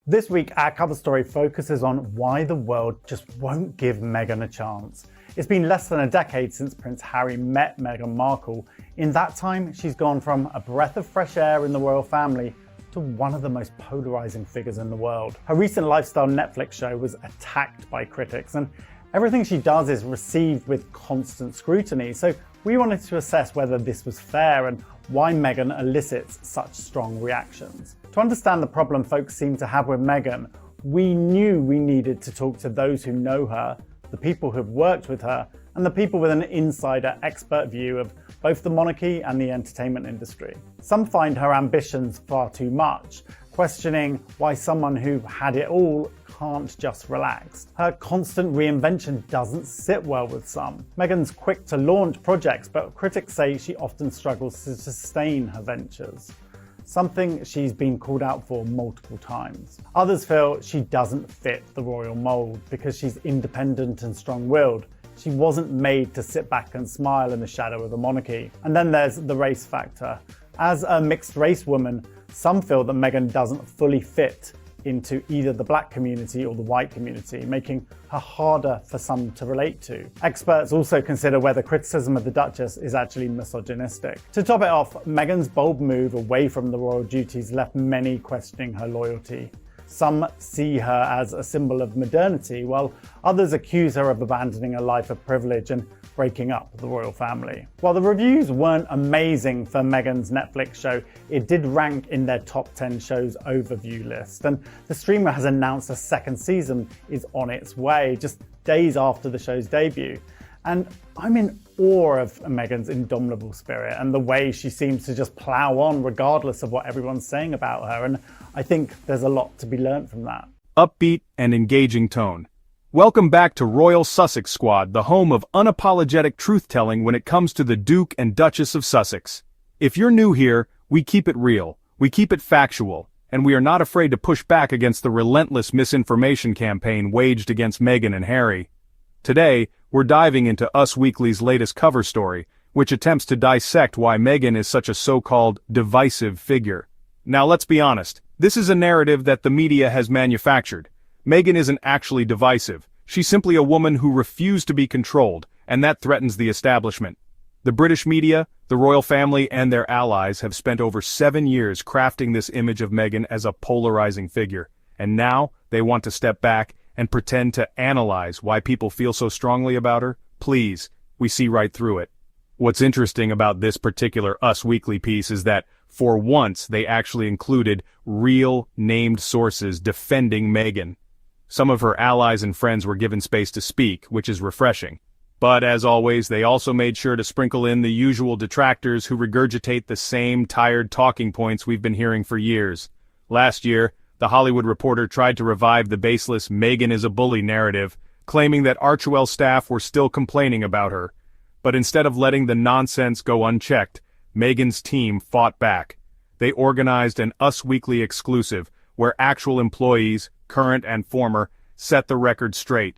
This week, our cover story focuses on why the world just won't give Meghan a chance. It's been less than a decade since Prince Harry met Meghan Markle. In that time, she's gone from a breath of fresh air in the royal family to one of the most polarizing figures in the world. Her recent lifestyle Netflix show was attacked by critics, and everything she does is received with constant scrutiny. So we wanted to assess whether this was fair and why Meghan elicits such strong reactions. To understand the problem folks seem to have with Meghan, we knew we needed to talk to those who know her, the people who've worked with her, and the people with an insider expert view of both the monarchy and the entertainment industry. Some find her ambitions far too much, questioning why someone who had it all can't just relax. Her constant reinvention doesn't sit well with some. Meghan's quick to launch projects, but critics say she often struggles to sustain her ventures, something she's been called out for multiple times. Others feel she doesn't fit the royal mold because she's independent and strong-willed. She wasn't made to sit back and smile in the shadow of the monarchy. And then there's the race factor. As a mixed-race woman, some feel that Meghan doesn't fully fit into either the black community or the white community, making her harder for some to relate to. Experts also consider whether criticism of the Duchess is actually misogynistic. To top it off, Meghan's bold move away from the royal duties left many questioning her loyalty. Some see her as a symbol of modernity, while others accuse her of abandoning a life of privilege and breaking up the royal family. While the reviews weren't amazing for Meghan's Netflix show, it did rank in their top 10 shows overview list, and the streamer has announced a second season is on its way, just days after the show's debut. And I'm in awe of Meghan's indomitable spirit and the way she seems to just plow on regardless of what everyone's saying about her, and I think there's a lot to be learned from that. Upbeat and engaging tone. Welcome back to Royal Sussex Squad, the home of unapologetic truth-telling when it comes to the Duke and Duchess of Sussex. If you're new here, we keep it real, we keep it factual, and we are not afraid to push back against the relentless misinformation campaign waged against Meghan and Harry. Today, we're diving into Us Weekly's latest cover story, which attempts to dissect why Meghan is such a so-called divisive figure. Now let's be honest, this is a narrative that the media has manufactured. Meghan isn't actually divisive, she's simply a woman who refused to be controlled, and that threatens the establishment. The British media, the royal family, and their allies have spent over 7 years crafting this image of Meghan as a polarizing figure, and now they want to step back and pretend to analyze why people feel so strongly about her. Please, we see right through it. What's interesting about this particular Us Weekly piece is that, for once, they actually included real, named sources defending Meghan. Some of her allies and friends were given space to speak, which is refreshing. But as always, they also made sure to sprinkle in the usual detractors who regurgitate the same tired talking points we've been hearing for years. Last year, The Hollywood Reporter tried to revive the baseless Meghan is a bully narrative, claiming that Archewell staff were still complaining about her. But instead of letting the nonsense go unchecked, Meghan's team fought back. They organized an Us Weekly exclusive, where actual employees, current and former, set the record straight.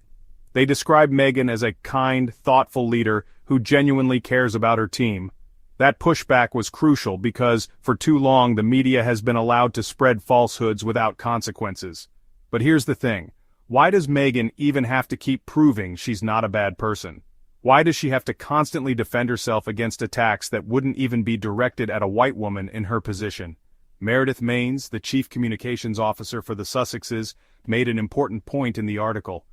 They described Meghan as a kind, thoughtful leader who genuinely cares about her team. That pushback was crucial because, for too long, the media has been allowed to spread falsehoods without consequences. But here's the thing. Why does Meghan even have to keep proving she's not a bad person? Why does she have to constantly defend herself against attacks that wouldn't even be directed at a white woman in her position? Meredith Maines, the chief communications officer for the Sussexes, made an important point in the article.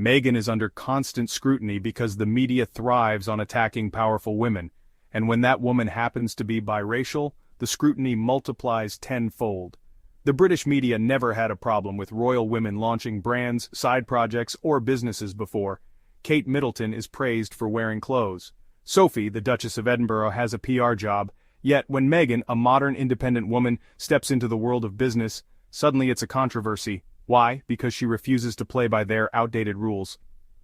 Meghan is under constant scrutiny because the media thrives on attacking powerful women, and when that woman happens to be biracial, the scrutiny multiplies tenfold. The British media never had a problem with royal women launching brands, side projects, or businesses before. Kate Middleton is praised for wearing clothes. Sophie, the Duchess of Edinburgh, has a PR job. Yet when Meghan, a modern independent woman, steps into the world of business, suddenly it's a controversy. Why? Because she refuses to play by their outdated rules.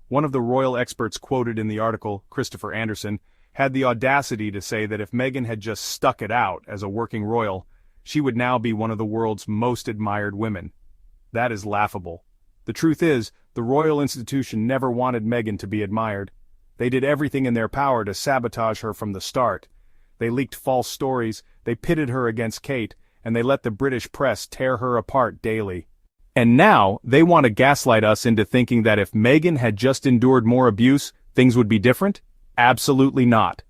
One of the royal experts quoted in the article, Christopher Anderson, had the audacity to say that if Meghan had just stuck it out as a working royal, she would now be one of the world's most admired women. That is laughable. The truth is, the royal institution never wanted Meghan to be admired. They did everything in their power to sabotage her from the start. They leaked false stories, they pitted her against Kate, and they let the British press tear her apart daily. And now, they want to gaslight us into thinking that if Meghan had just endured more abuse, things would be different? Absolutely not.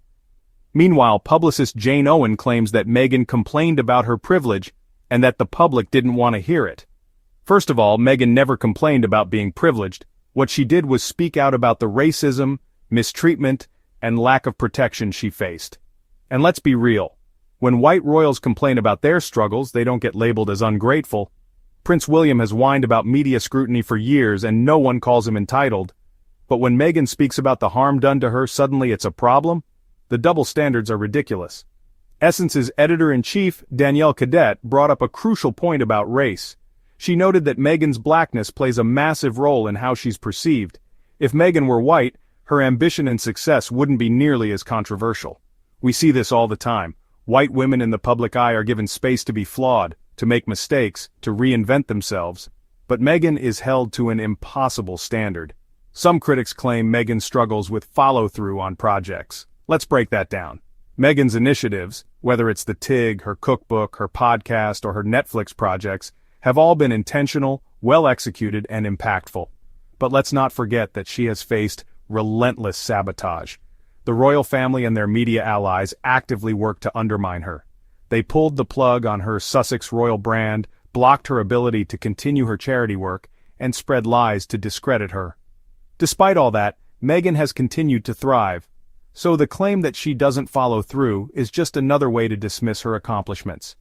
Meanwhile, publicist Jane Owen claims that Meghan complained about her privilege and that the public didn't want to hear it. First of all, Meghan never complained about being privileged. What she did was speak out about the racism, mistreatment, and lack of protection she faced. And let's be real. When white royals complain about their struggles, they don't get labeled as ungrateful. Prince William has whined about media scrutiny for years and no one calls him entitled. But when Meghan speaks about the harm done to her, suddenly it's a problem? The double standards are ridiculous. Essence's editor-in-chief, Danielle Cadet, brought up a crucial point about race. She noted that Meghan's blackness plays a massive role in how she's perceived. If Meghan were white, her ambition and success wouldn't be nearly as controversial. We see this all the time. White women in the public eye are given space to be flawed, to make mistakes, to reinvent themselves. But Meghan is held to an impossible standard. Some critics claim Meghan struggles with follow-through on projects. Let's break that down. Meghan's initiatives, whether it's the TIG, her cookbook, her podcast, or her Netflix projects, have all been intentional, well-executed, and impactful. But let's not forget that she has faced relentless sabotage. The royal family and their media allies actively worked to undermine her. They pulled the plug on her Sussex royal brand, blocked her ability to continue her charity work, and spread lies to discredit her. Despite all that, Meghan has continued to thrive. So the claim that she doesn't follow through is just another way to dismiss her accomplishments.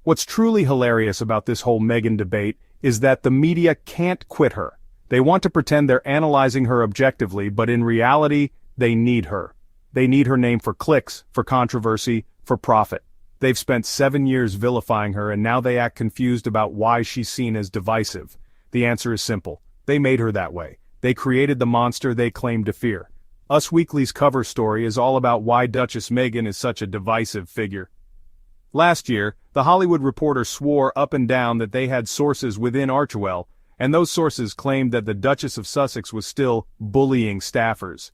What's truly hilarious about this whole Meghan debate is that the media can't quit her. They want to pretend they're analyzing her objectively, but in reality, they need her. They need her name for clicks, for controversy, for profit. They've spent 7 years vilifying her and now they act confused about why she's seen as divisive. The answer is simple. They made her that way. They created the monster they claim to fear. Us Weekly's cover story is all about why Duchess Meghan is such a divisive figure. Last year, The Hollywood Reporter swore up and down that they had sources within Archewell, and those sources claimed that the Duchess of Sussex was still bullying staffers.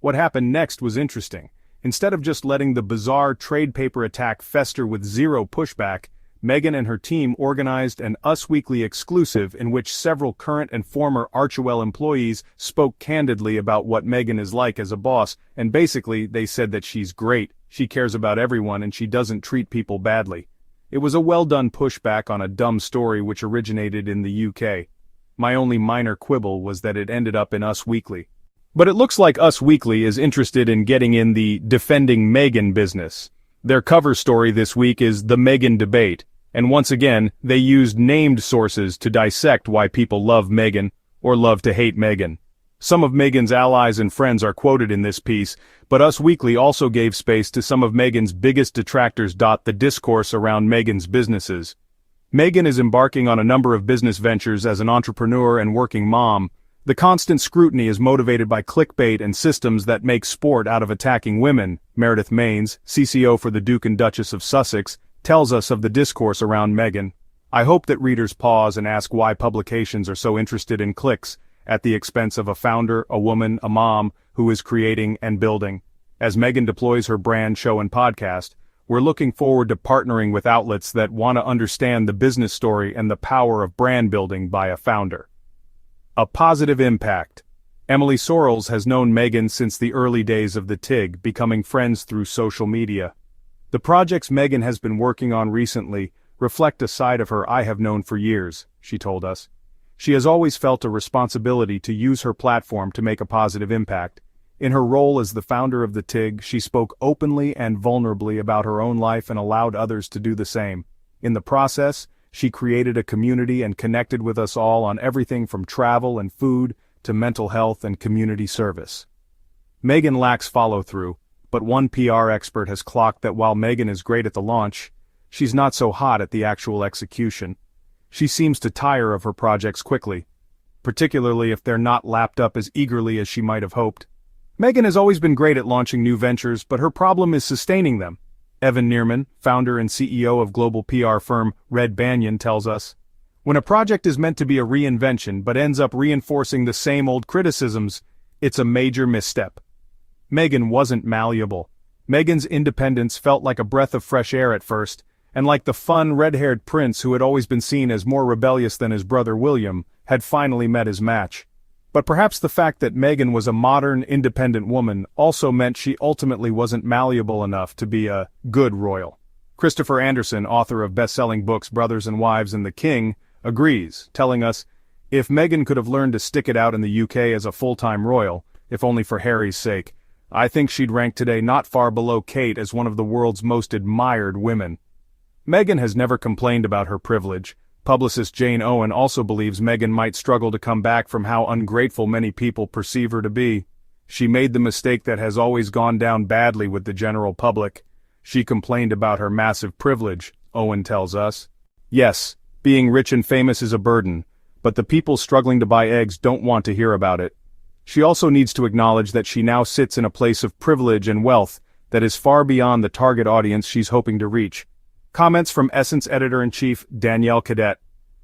What happened next was interesting. Instead of just letting the bizarre trade paper attack fester with zero pushback, Meghan and her team organized an Us Weekly exclusive in which several current and former Archewell employees spoke candidly about what Meghan is like as a boss, and basically they said that she's great, she cares about everyone and she doesn't treat people badly. It was a well-done pushback on a dumb story which originated in the UK. My only minor quibble was that it ended up in Us Weekly. But it looks like Us Weekly is interested in getting in the defending Meghan business. Their cover story this week is The Meghan Debate, and once again, they used named sources to dissect why people love Meghan or love to hate Meghan. Some of Meghan's allies and friends are quoted in this piece, but Us Weekly also gave space to some of Meghan's biggest detractors. The discourse around Meghan's businesses. Meghan is embarking on a number of business ventures as an entrepreneur and working mom. The constant scrutiny is motivated by clickbait and systems that make sport out of attacking women. Meredith Maines, CCO for the Duke and Duchess of Sussex, tells us of the discourse around Meghan. I hope that readers pause and ask why publications are so interested in clicks, at the expense of a founder, a woman, a mom, who is creating and building. As Meghan deploys her brand, show and podcast, we're looking forward to partnering with outlets that want to understand the business story and the power of brand building by a founder. A positive impact. Emily Sorrells has known Meghan since the early days of the TIG, becoming friends through social media. The projects Meghan has been working on recently reflect a side of her I have known for years, she told us. She has always felt a responsibility to use her platform to make a positive impact. In her role as the founder of the TIG, she spoke openly and vulnerably about her own life and allowed others to do the same. In the process, she created a community and connected with us all on everything from travel and food to mental health and community service. Meghan lacks follow-through, but one PR expert has clocked that while Meghan is great at the launch, she's not so hot at the actual execution. She seems to tire of her projects quickly, particularly if they're not lapped up as eagerly as she might have hoped. Meghan has always been great at launching new ventures, but her problem is sustaining them. Evan Neerman, founder and CEO of global PR firm Red Banyan, tells us, when a project is meant to be a reinvention but ends up reinforcing the same old criticisms, it's a major misstep. Meghan wasn't malleable. Meghan's independence felt like a breath of fresh air at first, and like the fun red-haired prince who had always been seen as more rebellious than his brother William, had finally met his match. But perhaps the fact that Meghan was a modern, independent woman also meant she ultimately wasn't malleable enough to be a good royal. Christopher Anderson, author of best-selling books Brothers and Wives and The King, agrees, telling us, if Meghan could have learned to stick it out in the UK as a full-time royal, if only for Harry's sake, I think she'd rank today not far below Kate as one of the world's most admired women. Meghan has never complained about her privilege. Publicist Jane Owen also believes Meghan might struggle to come back from how ungrateful many people perceive her to be. She made the mistake that has always gone down badly with the general public. She complained about her massive privilege, Owen tells us. Yes, being rich and famous is a burden, but the people struggling to buy eggs don't want to hear about it. She also needs to acknowledge that she now sits in a place of privilege and wealth that is far beyond the target audience she's hoping to reach. Comments from Essence Editor-in-Chief Danielle Cadet.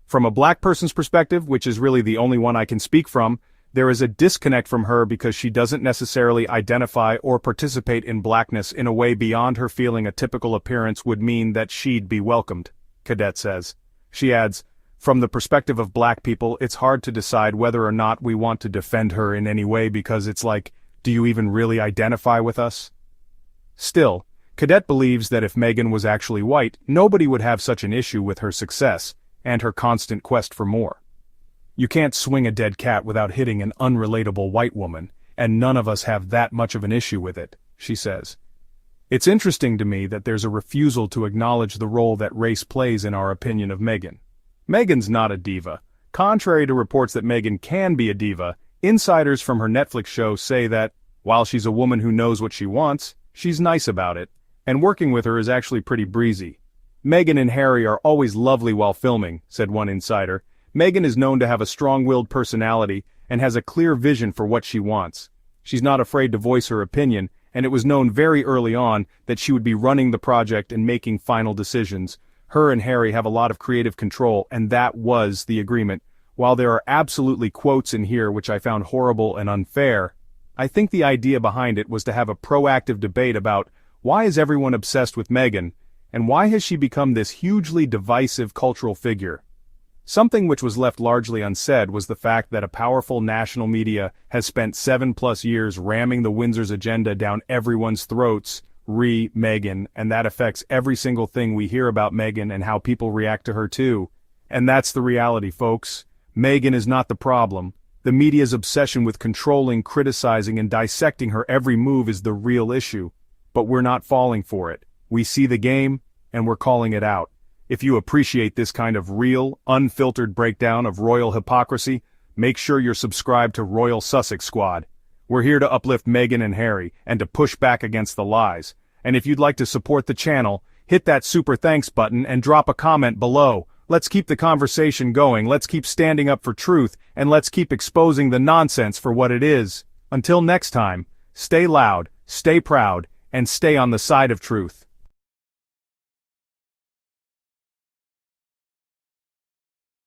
From a black person's perspective, which is really the only one I can speak from, there is a disconnect from her because she doesn't necessarily identify or participate in blackness in a way beyond her feeling a typical appearance would mean that she'd be welcomed, Cadet says. She adds, from the perspective of black people, it's hard to decide whether or not we want to defend her in any way because it's like, do you even really identify with us? Still, Cadet believes that if Meghan was actually white, nobody would have such an issue with her success, and her constant quest for more. You can't swing a dead cat without hitting an unrelatable white woman, and none of us have that much of an issue with it, she says. It's interesting to me that there's a refusal to acknowledge the role that race plays in our opinion of Meghan. Meghan's not a diva. Contrary to reports that Meghan can be a diva, insiders from her Netflix show say that, while she's a woman who knows what she wants, she's nice about it, and working with her is actually pretty breezy. Meghan and Harry are always lovely while filming, said one insider. Meghan is known to have a strong-willed personality and has a clear vision for what she wants. She's not afraid to voice her opinion, and it was known very early on that she would be running the project and making final decisions. Her and Harry have a lot of creative control, and that was the agreement. While there are absolutely quotes in here which I found horrible and unfair, I think the idea behind it was to have a proactive debate about why is everyone obsessed with Meghan, and why has she become this hugely divisive cultural figure? Something which was left largely unsaid was the fact that a powerful national media has spent 7+ years ramming the Windsor's agenda down everyone's throats, Meghan, and that affects every single thing we hear about Meghan and how people react to her too. And that's the reality, folks. Meghan is not the problem. The media's obsession with controlling, criticizing, and dissecting her every move is the real issue. But we're not falling for it. We see the game, and we're calling it out. If you appreciate this kind of real, unfiltered breakdown of royal hypocrisy, make sure you're subscribed to Royal Sussex Squad. We're here to uplift Meghan and Harry, and to push back against the lies. And if you'd like to support the channel, hit that super thanks button and drop a comment below. Let's keep the conversation going, let's keep standing up for truth, and let's keep exposing the nonsense for what it is. Until next time, stay loud, stay proud, and stay on the side of truth.